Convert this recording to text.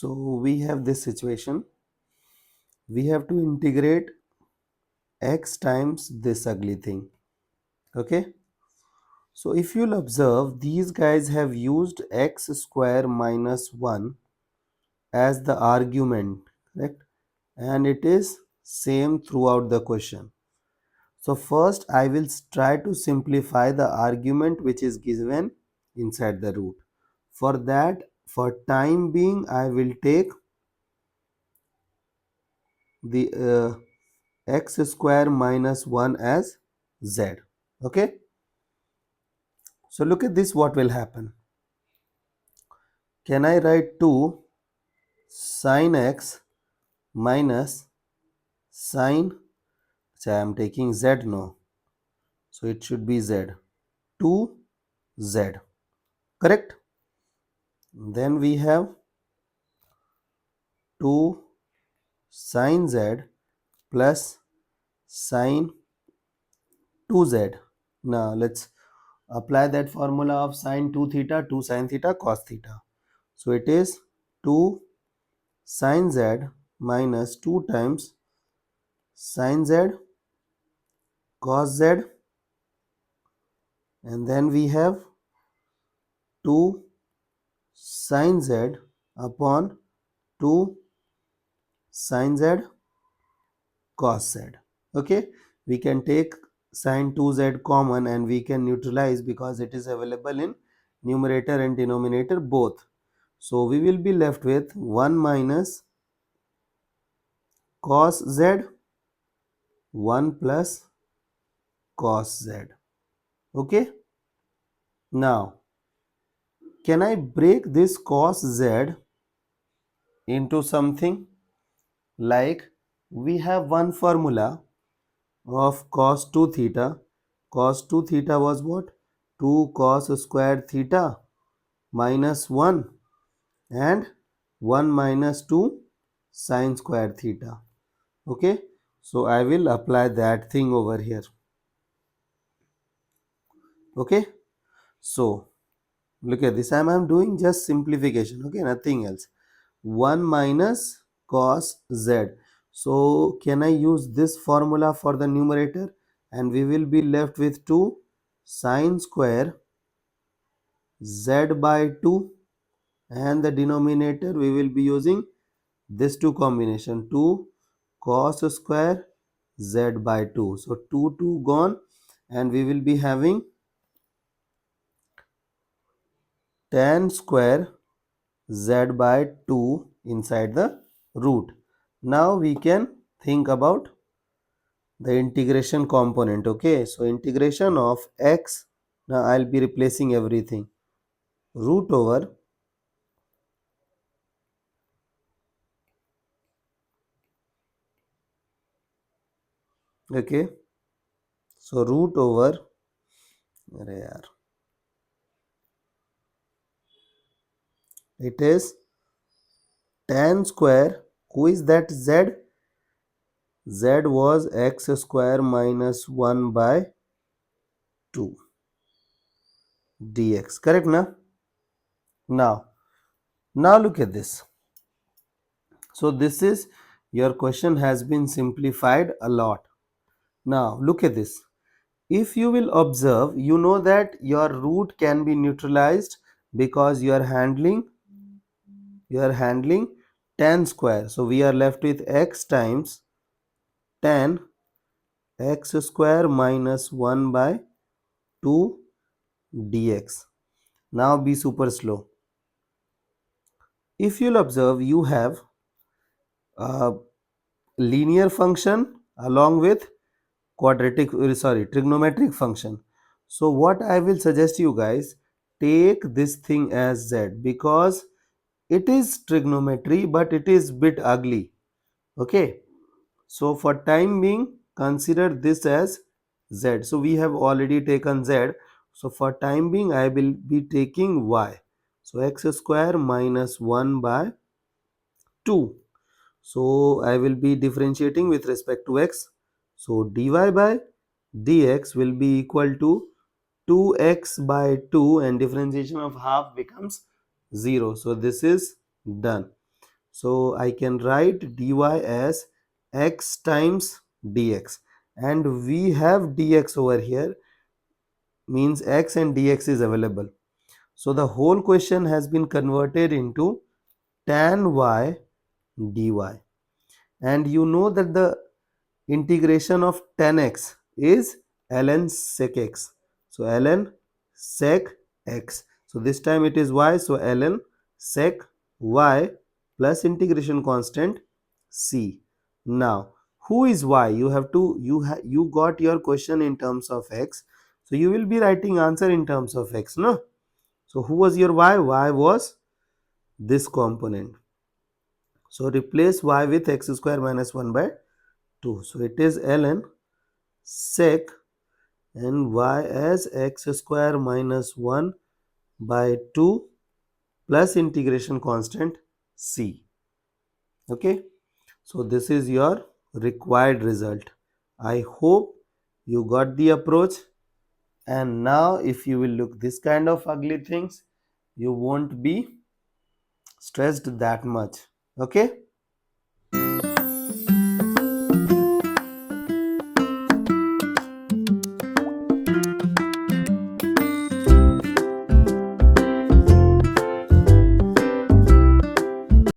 So we have this situation. We have to integrate x times this ugly thing. Okay. So if you'll observe, these guys have used x square minus 1 as the argument, correct? And it is same throughout the question. So first I will try to simplify the argument which is given inside the root. For that, for time being, I will take the x square minus 1 as z. Okay. So look at this, what will happen. Can I write 2 sin x minus sin, so I am taking z now, so it should be z, 2z, correct? Then we have 2 sin z plus sin 2z. Now let's apply that formula of sin 2 theta, 2 sin theta cos theta. So it is 2 sin z minus 2 times sin z cos z, and then we have 2 sin z upon 2 sin z cos z. Okay, we can take sin 2z common and we can neutralize because it is available in numerator and denominator both. So we will be left with 1 minus cos z, 1 plus cos z. Okay, now can I break this cos z into something like, we have one formula of cos 2 theta. Cos 2 theta was what? 2 cos square theta minus 1 and 1 minus 2 sin square theta. Okay, so I will apply that thing over here. Okay, so look at this, I am doing just simplification. Okay, nothing else. 1 minus cos z. So can I use this formula for the numerator, and we will be left with 2 sin square z by 2, and the denominator we will be using this two combination, 2 cos square z by 2. So 2 gone, and we will be having tan square z by 2 inside the root. Now we can think about the integration component. Okay, so integration of x, now I'll be replacing everything, root over okay, so root over it is tan square, who is that z? Z was x square minus 1 by 2 dx, correct na? Now look at this. So this is, your question has been simplified a lot. Now look at this. If you will observe, you know that your root can be neutralized because you are handling tan square. So we are left with x times tan x square minus 1 by 2 dx. Now be super slow. If you'll observe, you have a linear function along with trigonometric function. So what I will suggest you guys, take this thing as z, because it is trigonometry but it is bit ugly. Okay, so for time being, consider this as z. So we have already taken z, so for time being I will be taking y. So x square minus 1 by 2. So I will be differentiating with respect to x. So dy by dx will be equal to 2x by 2, and differentiation of half becomes 0. So this is done. So I can write dy as x times dx, and we have dx over here, means x and dx is available. So the whole question has been converted into tan y dy, and you know that the integration of tan x is ln sec x. So ln sec x. So this time it is y. So ln sec y plus integration constant c. Now who is y? You have to you got your question in terms of x. So you will be writing answer in terms of x, no? So who was your y? Y was this component. So replace y with x square minus 1 by 2. So it is ln sec and y as x square minus 1 by 2 plus integration constant c. Okay. So this is your required result. I hope you got the approach, and now if you will look this kind of ugly things, you won't be stressed that much. Okay.